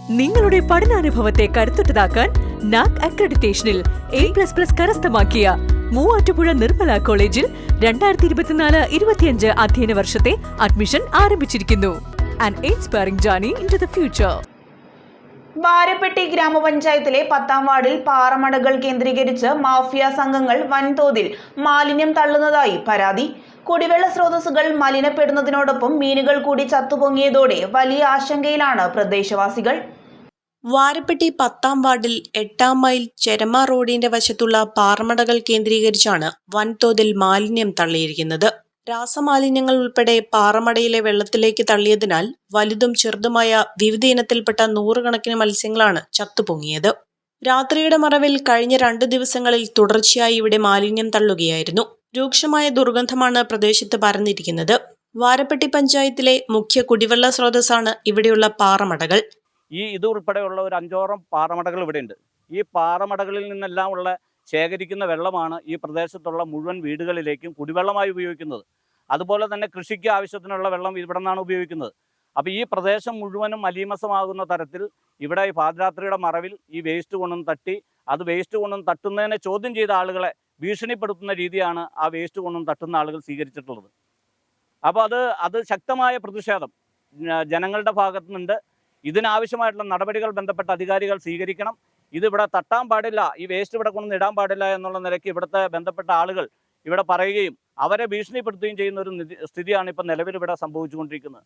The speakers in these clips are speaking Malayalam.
നിങ്ങളുടെ പഠനാനുഭവത്തെ കരുത്തുറ്റതാക്കാൻ നാക് അക്രഡിറ്റേഷനിൽ A++ കരസ്ഥമാക്കിയ മൂവാറ്റുപുഴ നിർമ്മല കോളേജിൽ 2024-25 അധ്യയന വർഷത്തെ അഡ്മിഷൻ ആരംഭിച്ചിരിക്കുന്നു. An inspiring journey into the future. Varappetty ഗ്രാമപഞ്ചായത്തിലെ 10ാം വാർഡിൽ പാറമടകൾ കേന്ദ്രീകരിച്ച് മാഫിയ സംഘങ്ങൾ വൻതോതിൽ മാലിന്യം തള്ളുന്നതായി പരാതി. കുടിവെള്ള സ്രോതസ്സുകൾ മലിനപ്പെടുന്നതിനോടൊപ്പം മീനുകൾ കൂടി ചത്തുപൊങ്ങിയതോടെ വലിയ ആശങ്കയിലാണ് പ്രദേശവാസികൾ. വാരപ്പെട്ടി 10ാം വാർഡിൽ 8ാം മൈൽ ചെരമ റോഡിന്റെ വശത്തുള്ള പാറമടകൾ കേന്ദ്രീകരിച്ചാണ് വൻതോതിൽ മാലിന്യം തള്ളിയിരിക്കുന്നത്. രാസമാലിന്യങ്ങൾ ഉൾപ്പെടെ പാറമടയിലെ വെള്ളത്തിലേക്ക് തള്ളിയതിനാൽ വലുതും ചെറുതുമായ വിവിധ ഇനത്തിൽപ്പെട്ട നൂറുകണക്കിന് മത്സ്യങ്ങളാണ് ചത്തുപൊങ്ങിയത്. രാത്രിയുടെ മറവിൽ കഴിഞ്ഞ 2 ദിവസങ്ങളിൽ തുടർച്ചയായി ഇവിടെ മാലിന്യം തള്ളുകയായിരുന്നു. രൂക്ഷമായ ദുർഗന്ധമാണ് പ്രദേശത്ത് പരന്നിരിക്കുന്നത്. വാരപ്പെട്ടി പഞ്ചായത്തിലെ മുഖ്യ കുടിവെള്ള സ്രോതസ്സാണ് ഇവിടെയുള്ള പാറമടകൾ. ഇത് ഉൾപ്പെടെയുള്ള ഒരു 5ഓളം പാറമടകൾ ഇവിടെയുണ്ട്. ഈ പാറമടകളിൽ നിന്നെല്ലാം ഉള്ള ശേഖരിക്കുന്ന വെള്ളമാണ് ഈ പ്രദേശത്തുള്ള മുഴുവൻ വീടുകളിലേക്കും കുടിവെള്ളമായി ഉപയോഗിക്കുന്നത്. അതുപോലെ തന്നെ കൃഷിക്ക് ആവശ്യത്തിനുള്ള വെള്ളം ഇവിടെ നിന്നാണ് ഉപയോഗിക്കുന്നത്. അപ്പോൾ ഈ പ്രദേശം മുഴുവനും മലീമസമാകുന്ന തരത്തിൽ ഇവിടെ ഈ പാദയാത്രയുടെ മറവിൽ ഈ വേസ്റ്റ് കൊണ്ടൊന്ന് തട്ടി വേസ്റ്റ് കൊണ്ടൊന്ന് തട്ടുന്നതിനെ ചോദ്യം ചെയ്ത ആളുകളെ ഭീഷണിപ്പെടുത്തുന്ന രീതിയാണ് ആ വേസ്റ്റ് കൊണ്ടൊന്ന് തട്ടുന്ന ആളുകൾ സ്വീകരിച്ചിട്ടുള്ളത്. അപ്പോൾ അത് ശക്തമായ പ്രതിഷേധം ജനങ്ങളുടെ ഭാഗത്തു നിന്നുണ്ട്. ഇതിനാവശ്യമായിട്ടുള്ള നടപടികൾ ബന്ധപ്പെട്ട അധികാരികൾ സ്വീകരിക്കണം. ഇതിവിടെ തട്ടാൻ പാടില്ല, ഈ വേസ്റ്റ് ഇവിടെ കൊണ്ടൊന്നും ഇടാൻ പാടില്ല എന്നുള്ള നിലയ്ക്ക് ഇവിടുത്തെ ബന്ധപ്പെട്ട ആളുകൾ ഇവിടെ പറയുകയും അവരെ ഭീഷണിപ്പെടുത്തുകയും ചെയ്യുന്ന ഒരു സ്ഥിതിയാണ് ഇപ്പം നിലവിൽ ഇവിടെ സംഭവിച്ചുകൊണ്ടിരിക്കുന്നത്.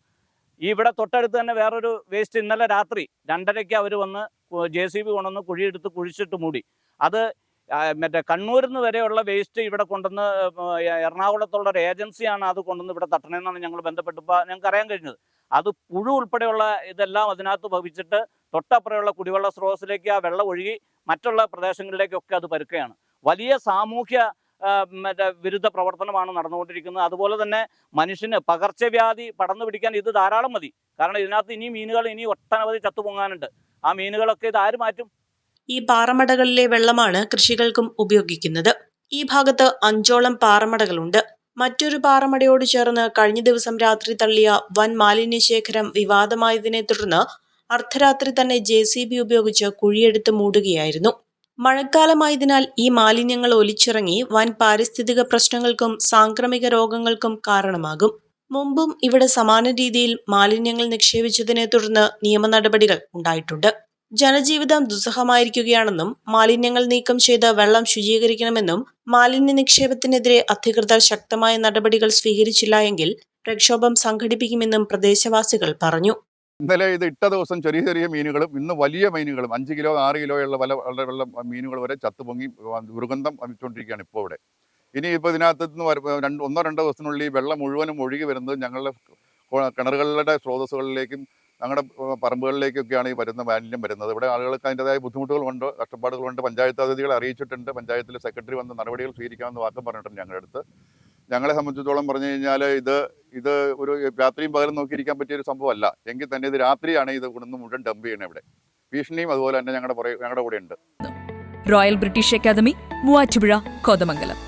ഇവിടെ തൊട്ടടുത്ത് തന്നെ വേറൊരു വേസ്റ്റ് ഇന്നലെ രാത്രി 2:30 അവർ വന്ന് JCB കൊണ്ടുവന്ന് കുഴിയെടുത്ത് കുഴിച്ചിട്ട് മൂടി. അത് മറ്റേ കണ്ണൂരിൽ നിന്ന് വരെയുള്ള വേസ്റ്റ് ഇവിടെ കൊണ്ടുവന്ന് എറണാകുളത്തുള്ള ഒരു ഏജൻസിയാണ് അത് കൊണ്ടുവന്ന് ഇവിടെ തട്ടണമെന്നാണ് ഞങ്ങൾ ബന്ധപ്പെട്ടപ്പോൾ ഞങ്ങൾക്ക് അറിയാൻ കഴിഞ്ഞത്. അത് പുഴു ഉൾപ്പെടെയുള്ള ഇതെല്ലാം അതിനകത്ത് ഭവിച്ചിട്ട് തൊട്ടപ്പുറയുള്ള കുടിവെള്ള സ്രോതസ്സിലേക്ക് ആ വെള്ളം ഒഴുകി മറ്റുള്ള പ്രദേശങ്ങളിലേക്കൊക്കെ അത് പരുക്കുകയാണ്. വലിയ സാമൂഹ്യ വിരുദ്ധ പ്രവർത്തനമാണ് നടന്നുകൊണ്ടിരിക്കുന്നത്. അതുപോലെ തന്നെ മനുഷ്യന് പകർച്ചവ്യാധി പടർന്നു പിടിക്കാൻ ഇത് ധാരാളം മതി. കാരണം ഇതിനകത്ത് ഇനി മീനുകൾ ഒട്ടനവധി ചത്തുപൊങ്ങാനുണ്ട്. ആ മീനുകളൊക്കെ ഇത് ആര് മാറ്റും? ഈ പാറമടകളിലെ വെള്ളമാണ് കൃഷികൾക്കും ഉപയോഗിക്കുന്നത്. ഈ ഭാഗത്ത് 5ഓളം പാറമടകളുണ്ട്. മറ്റൊരു പാറമടയോട് ചേർന്ന് കഴിഞ്ഞ ദിവസം രാത്രി തള്ളിയ വൻ മാലിന്യശേഖരം വിവാദമായതിനെ തുടർന്ന് അർദ്ധരാത്രി തന്നെ JCB ഉപയോഗിച്ച് കുഴിയെടുത്ത് മൂടുകയായിരുന്നു. മഴക്കാലമായതിനാൽ ഈ മാലിന്യങ്ങൾ ഒലിച്ചിറങ്ങി വൻ പാരിസ്ഥിതിക പ്രശ്നങ്ങൾക്കും സാംക്രമിക രോഗങ്ങൾക്കും കാരണമാകും. മുമ്പും ഇവിടെ സമാന രീതിയിൽ മാലിന്യങ്ങൾ നിക്ഷേപിച്ചതിനെ തുടർന്ന് നിയമ നടപടികൾ ഉണ്ടായിട്ടുണ്ട്. ജനജീവിതം ദുസ്സഹമായിരിക്കുകയാണെന്നും മാലിന്യങ്ങൾ നീക്കം ചെയ്ത് വെള്ളം ശുചീകരിക്കണമെന്നും മാലിന്യ നിക്ഷേപത്തിനെതിരെ അധികൃതർ ശക്തമായ നടപടികൾ സ്വീകരിച്ചില്ല എങ്കിൽ പ്രക്ഷോഭം സംഘടിപ്പിക്കുമെന്നും പ്രദേശവാസികൾ പറഞ്ഞു. ഇന്നലെ ഇത് ഇട്ട ദിവസം ചെറിയ ചെറിയ മീനുകളും ഇന്ന് വലിയ മീനുകളും 5 കിലോ 6 കിലോയുള്ള വളരെ മീനുകൾ വരെ ചത്തുപൊങ്ങി ദുർഗന്ധം വമിച്ചുകൊണ്ടിരിക്കുകയാണ് ഇപ്പോൾ ഇവിടെ. ഇനിയിപ്പോൾ ഇതിനകത്ത് നിന്ന് 1-2 ദിവസത്തിനുള്ളിൽ ഈ വെള്ളം മുഴുവനും ഒഴുകി വരുന്നത് ഞങ്ങളുടെ കിണറുകളുടെ സ്രോതസ്സുകളിലേക്കും ഞങ്ങളുടെ പറമ്പുകളിലേക്കൊക്കെയാണ് ഈ വരുന്ന മാലിന്യം വരുന്നത്. ഇവിടെ ആളുകൾക്ക് അതിൻ്റെതായ ബുദ്ധിമുട്ടുകളുണ്ട്, കഷ്ടപ്പാടുകളുണ്ട്. പഞ്ചായത്ത് അതിഥികളെ അറിയിച്ചിട്ടുണ്ട്. പഞ്ചായത്തിൽ സെക്രട്ടറി വന്ന് നടപടികൾ സ്വീകരിക്കാമെന്ന് വാക്കും പറഞ്ഞിട്ടുണ്ട് ഞങ്ങളുടെ അടുത്ത്. ഞങ്ങളെ സംബന്ധിച്ചിടത്തോളം പറഞ്ഞു കഴിഞ്ഞാൽ ഇത് ഒരു രാത്രിയും പകലും നോക്കിയിരിക്കാൻ പറ്റിയൊരു സംഭവമല്ല. എങ്കിൽ തന്നെ ഇത് രാത്രിയാണ് ഇത് കൊണ്ടുവന്ന് മുഴുവൻ ഡംപ് ചെയ്യണത്. ഇവിടെ ഭീഷണിയും അതുപോലെ തന്നെ ഞങ്ങളുടെ കൂടെ ഉണ്ട്. Royal British academy, Muvattupuzha, Kothamangalam.